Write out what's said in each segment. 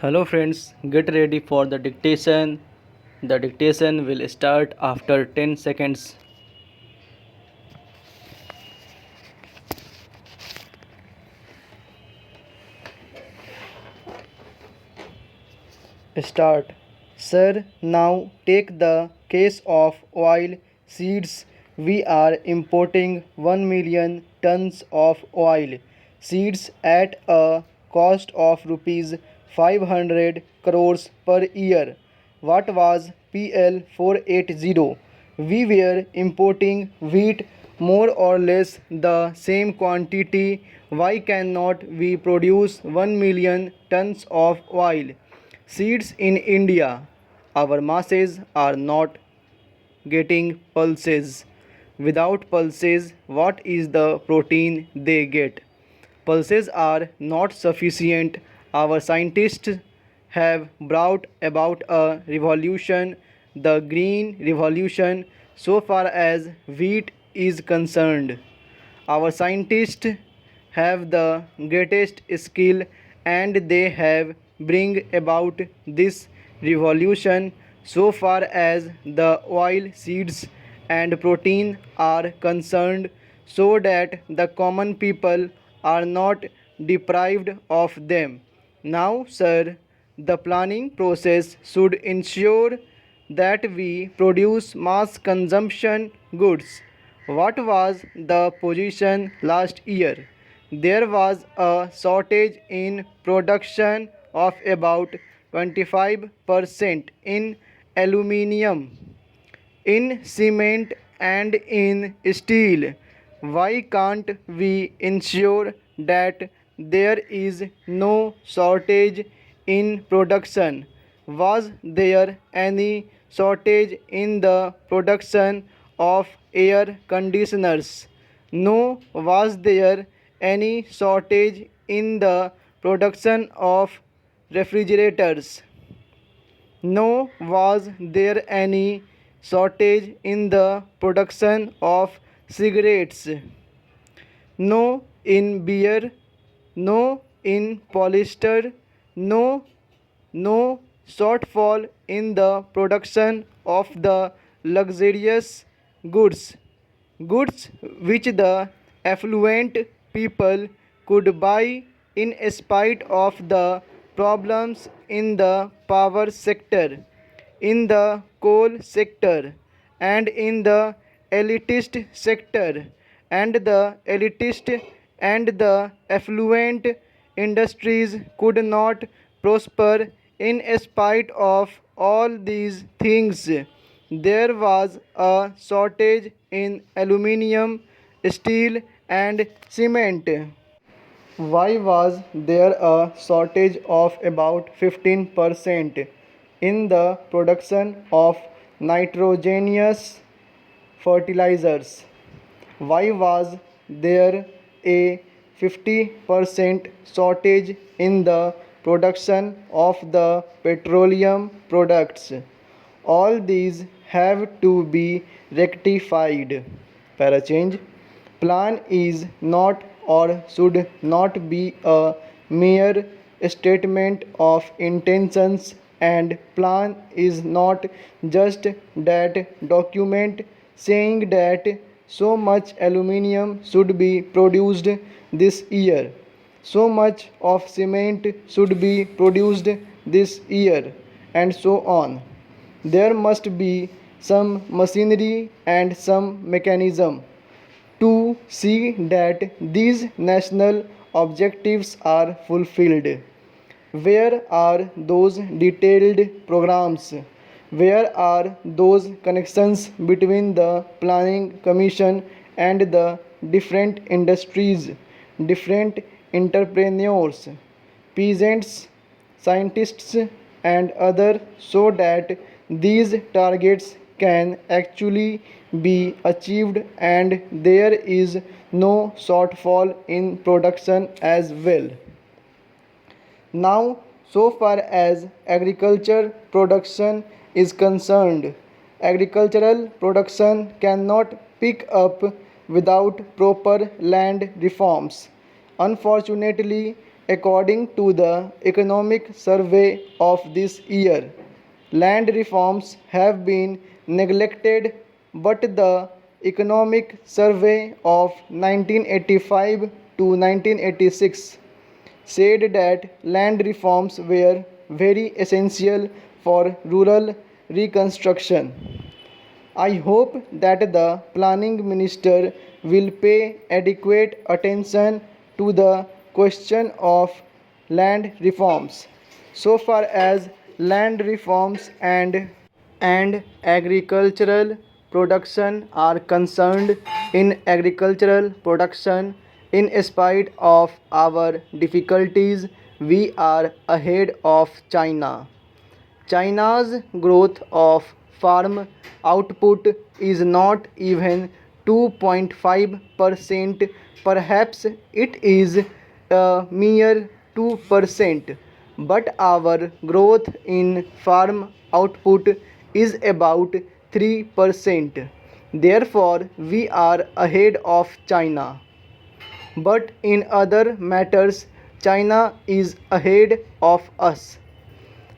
Hello friends, get ready for the dictation. The dictation will start after 10 seconds. Start. Sir, now take the case of oil seeds. We are importing 1 million tons of oil seeds at a cost of rupees 500 crores per year. What was PL 480? We were importing wheat more or less the same quantity. Why cannot we produce 1 million tons of oil seeds in India? Our masses are not getting pulses. Without pulses, what is the protein they get? Pulses are not sufficient. Our scientists have brought about a revolution, the green revolution, so far as wheat is concerned. Our scientists have the greatest skill and they have bring about this revolution so far as the oil seeds and protein are concerned, so that the common people are not deprived of them. Now, sir, the planning process should ensure that we produce mass consumption goods. What was the position last year? There was a shortage in production of about 25% in aluminium, in cement and in steel. Why can't we ensure that there is no shortage in production? Was there any shortage in the production of air conditioners? No. Was there any shortage in the production of refrigerators? No. Was there any shortage in the production of cigarettes? No. In beer? No. In polyester? No. No shortfall in the production of the luxurious goods, goods which the affluent people could buy in spite of the problems in the power sector, in the coal sector, and in the elitist sector, and the elitist and the affluent industries could not prosper in spite of all these things. There was a shortage in aluminium, steel, and cement. Why was there a shortage of about 15% in the production of nitrogenous fertilizers? Why was there a 50% shortage in the production of the petroleum products? All these have to be rectified. Para change. Plan is not or should not be a mere statement of intentions, and plan is not just that document saying that so much aluminium should be produced this year, so much of cement should be produced this year, and so on. There must be some machinery and some mechanism to see that these national objectives are fulfilled. Where are those detailed programs? Where are those connections between the planning commission and the different industries, different entrepreneurs, peasants, scientists, and others, so that these targets can actually be achieved and there is no shortfall in production as well? Now, so far as agriculture production is concerned, agricultural production cannot pick up without proper land reforms. Unfortunately, According to the Economic Survey of this year, land reforms have been neglected, but the Economic Survey of 1985 to 1986 said that land reforms were very essential for rural reconstruction. I hope that the planning minister will pay adequate attention to the question of land reforms. So far as land reforms and agricultural production are concerned, in agricultural production, in spite of our difficulties, we are ahead of China. China's growth of farm output is not even 2.5%, perhaps it is a mere 2%, but our growth in farm output is about 3%. Therefore, we are ahead of China. But in other matters, China is ahead of us.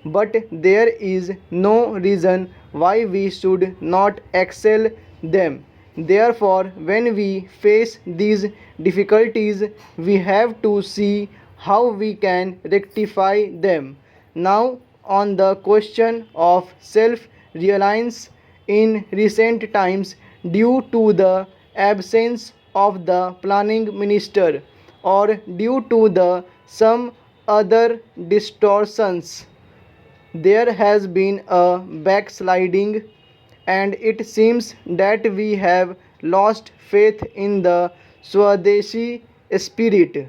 But there is no reason why we should not excel them. Therefore, when we face these difficulties, we have to see how we can rectify them. Now, on the question of self reliance, in recent times, due to the absence of the planning minister or due to the some other distortions, there has been a backsliding, and it seems that we have lost faith in the Swadeshi spirit,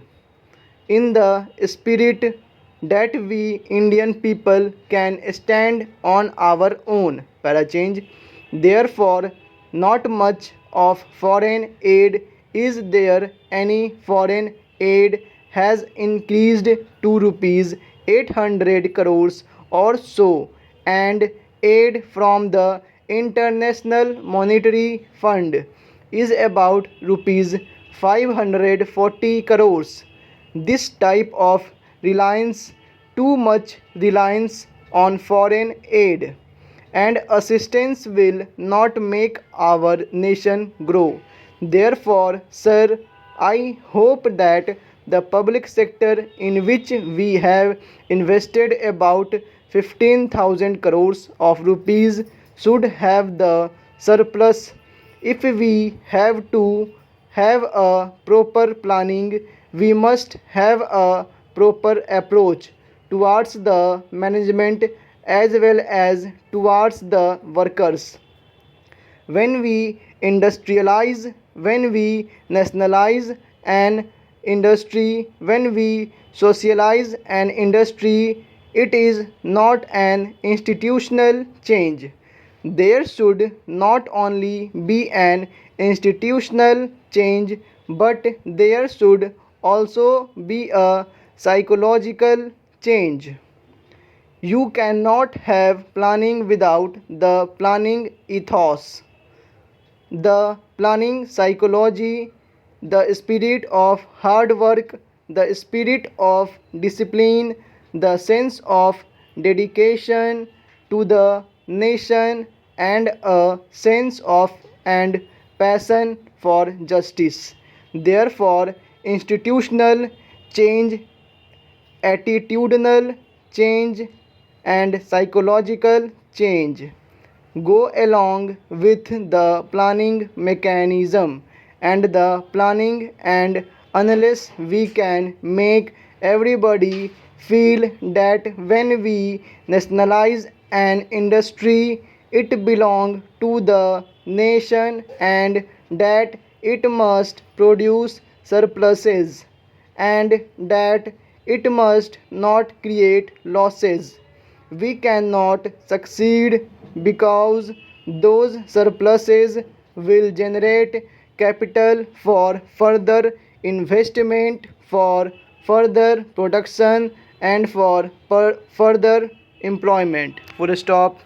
in the spirit that we Indian people can stand on our own. Para change. Therefore, not much of foreign aid is there. Any foreign aid has increased to rupees 800 crores or so, and aid from the International Monetary Fund is about rupees 540 crores. This type of reliance, too much reliance on foreign aid and assistance, will not make our nation grow. Therefore, sir, I hope that the public sector, in which we have invested about 15,000 crores of rupees, should have the surplus. If we have to have a proper planning, we must have a proper approach towards the management as well as towards the workers. When we industrialize, when we nationalize an industry, when we socialize an industry, it is not an institutional change. There should not only be an institutional change, but there should also be a psychological change. You cannot have planning without the planning ethos, the planning psychology, the spirit of hard work, the spirit of discipline, the sense of dedication to the nation, and a sense of and passion for justice. Therefore, institutional change, attitudinal change, and psychological change go along with the planning mechanism and the planning, and unless we can make everybody feel that when we nationalize an industry, it belongs to the nation and that it must produce surpluses and that it must not create losses, we cannot succeed, because those surpluses will generate capital for further investment, for further production, and for further employment. Full stop.